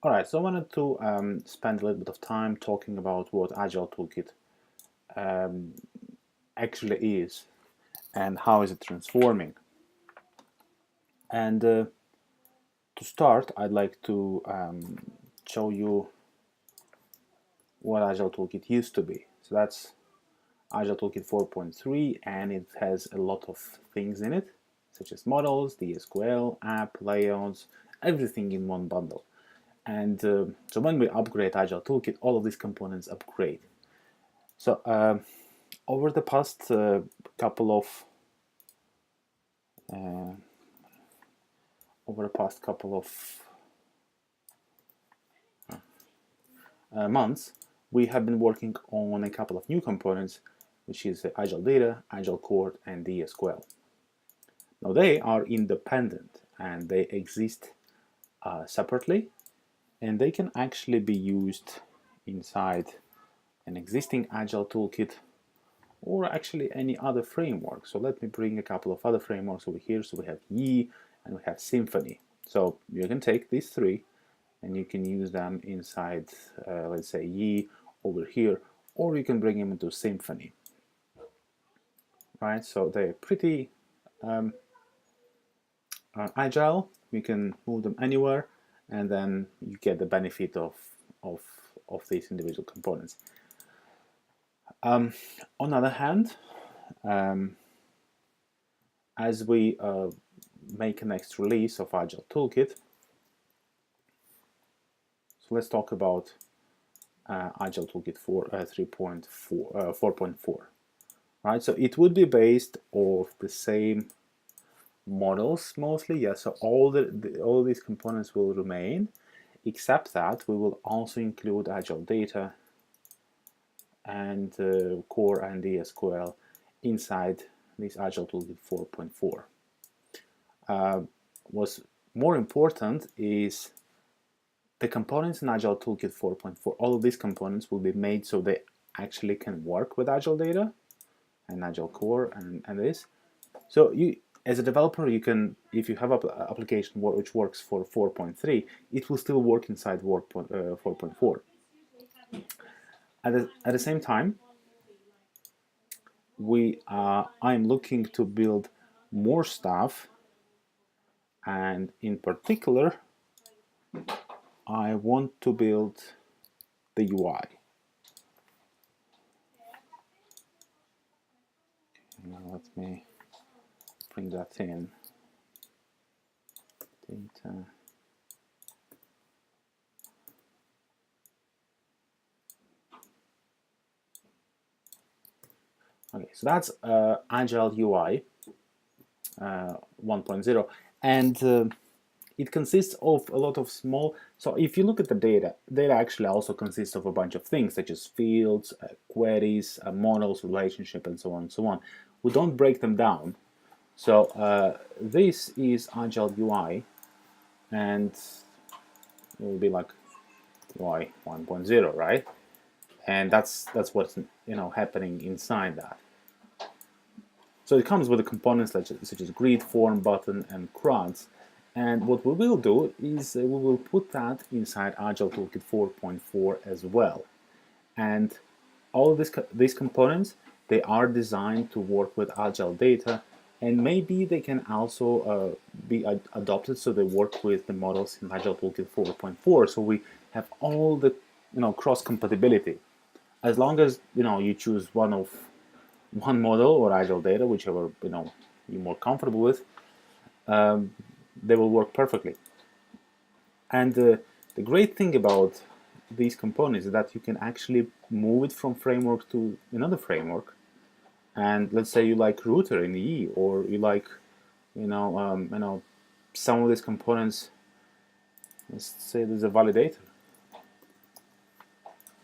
Alright, so I wanted to spend a little bit of time talking about what Agile Toolkit actually is and how is it transforming. And to start, I'd like to show you what Agile Toolkit used to be. So that's Agile Toolkit 4.3, and it has a lot of things in it, such as models, the SQL, app, layouts, everything in one bundle. And so when we upgrade Agile Toolkit, all of these components upgrade. So over the past couple of months, we have been working on a couple of new components, which is Agile Data, Agile Core, and the SQL. Now they are independent and they exist separately, and they can actually be used inside an existing Agile Toolkit or actually any other framework. So let me bring a couple of other frameworks over here. So we have Yi and we have Symfony. So you can take these three and you can use them inside, let's say, Yi over here, or you can bring them into Symfony. Right, so they're pretty agile. You can move them anywhere, and then you get the benefit of these individual components. On the other hand, as we make a next release of Agile Toolkit, so let's talk about Agile Toolkit 4.4. Right, so it would be based off the same models mostly, yeah. So all these components will remain, except that we will also include Agile Data and Core and the SQL inside this Agile Toolkit 4.4. What's more important is the components in Agile Toolkit 4.4. All of these components will be made so they actually can work with Agile Data and Agile Core and this. So you, as a developer, you can, if you have an application which works for 4.3, it will still work inside 4.4. At the same time, I'm looking to build more stuff, and in particular, I want to build the UI. Now let me bring that in. Data. Okay, so that's Agile UI 1.0, and it consists of a lot of small. So if you look at the data actually also consists of a bunch of things such as fields, queries, models, relationship, and so on and so on. We don't break them down. So this is Agile UI, and it will be like UI 1.0, right? And that's what's happening inside that. So it comes with the components such as grid, form, button, and CRUDs. And what we will do is we will put that inside Agile Toolkit 4.4 as well. And all of these components, they are designed to work with Agile Data, and maybe they can also be adopted so they work with the models in Agile Toolkit 4.4. So we have all the cross compatibility. As long as you choose one model or Agile Data, whichever you're more comfortable with, they will work perfectly. And the great thing about these components is that you can actually move it from framework to another framework. And let's say you like router in E, or you like some of these components. Let's say there's a validator.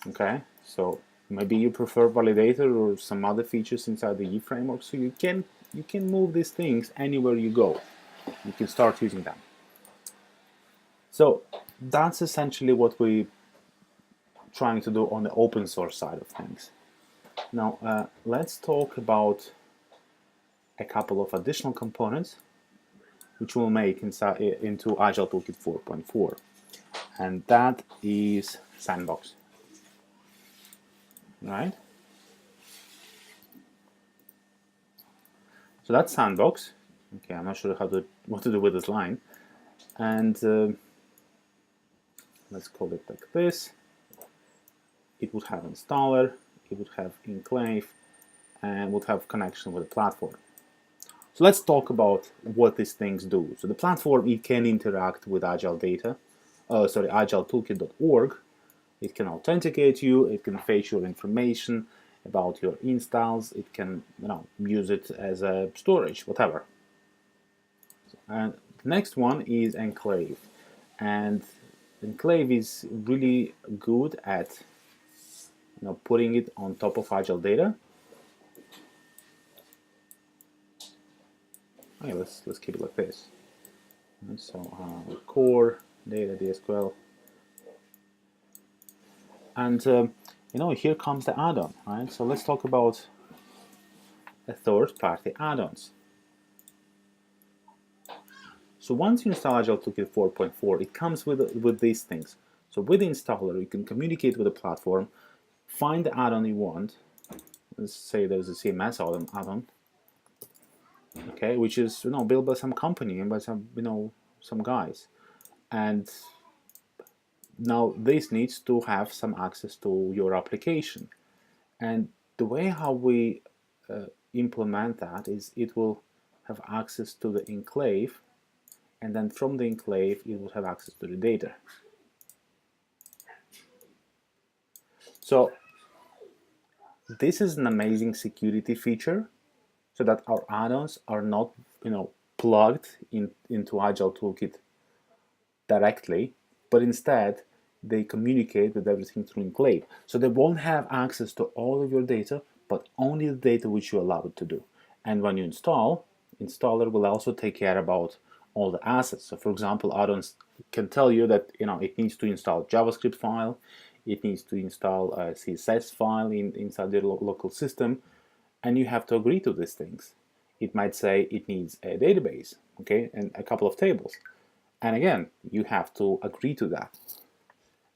Okay, so maybe you prefer validator or some other features inside the E framework, so you can move these things anywhere you go. You can start using them. So that's essentially what we're trying to do on the open source side of things. Now let's talk about a couple of additional components which we'll make into Agile Toolkit 4.4. and that is Sandbox. Right? So that's Sandbox. Okay, I'm not sure what to do with this line. And let's call it like this. It would have installer, it would have enclave, and would have connection with the platform. So let's talk about what these things do. So the platform, it can interact with Agile data, AgileToolkit.org. It can authenticate you, it can fetch your information about your installs, it can use it as a storage, whatever. And the next one is Enclave. And Enclave is really good at putting it on top of Agile data. Okay, let's keep it like this. And so core data DSQL, and here comes the add-on, right? So let's talk about a third-party add-ons. So once you install Agile Toolkit 4.4, it comes with these things. So with the installer, you can communicate with the platform, find the add-on you want. Let's say there's a CMS add-on, okay, which is built by some company and by some guys, and now this needs to have some access to your application. And the way how we implement that is it will have access to the enclave, and then from the enclave it will have access to the data. So this is an amazing security feature, so that our add-ons are not plugged into Agile Toolkit directly, but instead they communicate with everything through enclave. So they won't have access to all of your data, but only the data which you allow it to do. And when you install, installer will also take care about all the assets. So for example, add-ons can tell you that it needs to install JavaScript file, it needs to install a CSS file inside the local system, and you have to agree to these things. It might say it needs a database, okay, and a couple of tables. And again, you have to agree to that.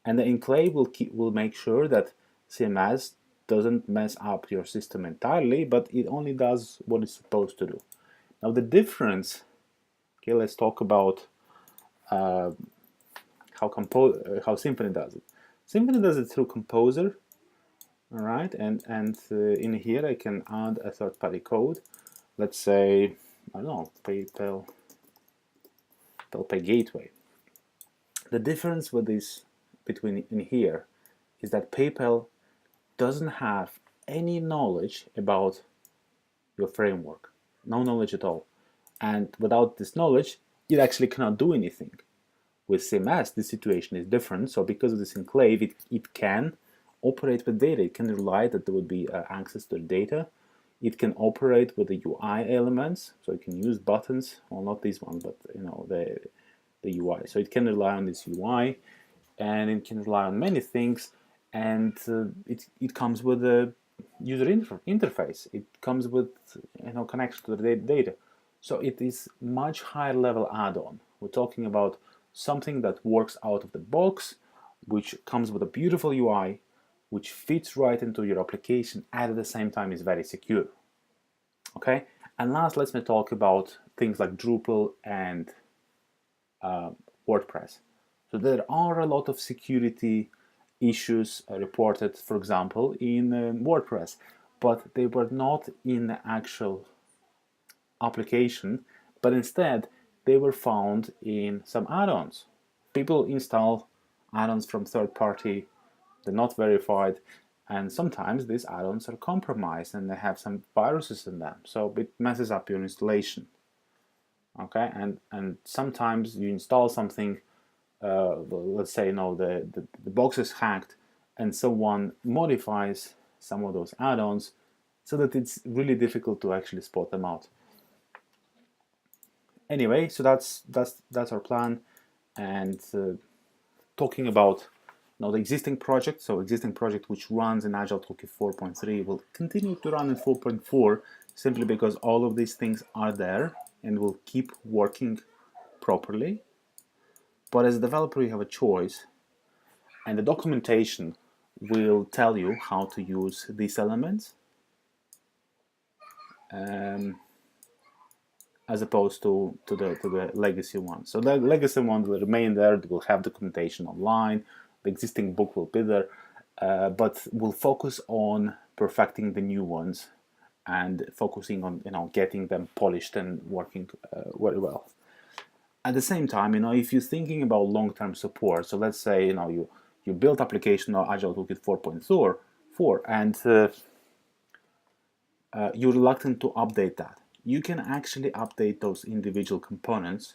And the enclave will make sure that CMS doesn't mess up your system entirely, but it only does what it's supposed to do. Now the difference, okay, let's talk about how Symfony does it. Symfony does it through Composer, all right, and in here I can add a third-party code. Let's say, I don't know, PayPal Pay Gateway. The difference with this between in here is that PayPal doesn't have any knowledge about your framework, no knowledge at all. And without this knowledge, it actually cannot do anything. With CMS, the situation is different. So because of this enclave, it can operate with data. It can rely that there would be access to the data. It can operate with the UI elements, so it can use buttons. Well, not this one, but the UI. So it can rely on this UI, and it can rely on many things. And it comes with a user interface. It comes with connection to the data. So it is much higher level add-on. We're talking about something that works out of the box, which comes with a beautiful UI, which fits right into your application, and at the same time is very secure. Okay, and last, let's talk about things like Drupal and WordPress. So there are a lot of security issues reported, for example, in WordPress, but they were not in the actual application, but instead they were found in some add-ons. People install add-ons from third-party, they're not verified, and sometimes these add-ons are compromised and they have some viruses in them, so it messes up your installation. Okay, and sometimes you install something, let's say the box is hacked, and someone modifies some of those add-ons so that it's really difficult to actually spot them out. Anyway, so that's our plan, and talking about the existing project. So existing project which runs in Agile Toolkit 4.3 will continue to run in 4.4 simply because all of these things are there and will keep working properly. But as a developer, you have a choice And the documentation will tell you how to use these elements, as opposed to the legacy one. So the legacy one will remain there. It will have documentation online. The existing book will be there, but we'll focus on perfecting the new ones and focusing on getting them polished and working very well. At the same time, if you're thinking about long-term support, so let's say you build application or Agile Toolkit 4.4 and you're reluctant to update that. You can actually update those individual components,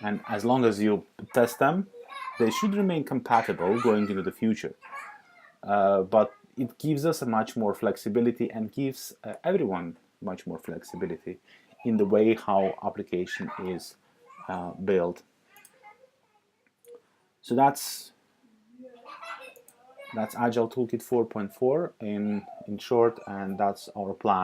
and as long as you test them, they should remain compatible going into the future. But it gives us a much more flexibility and gives everyone much more flexibility in the way how application is built. So that's Agile Toolkit 4.4 in short, and that's our plan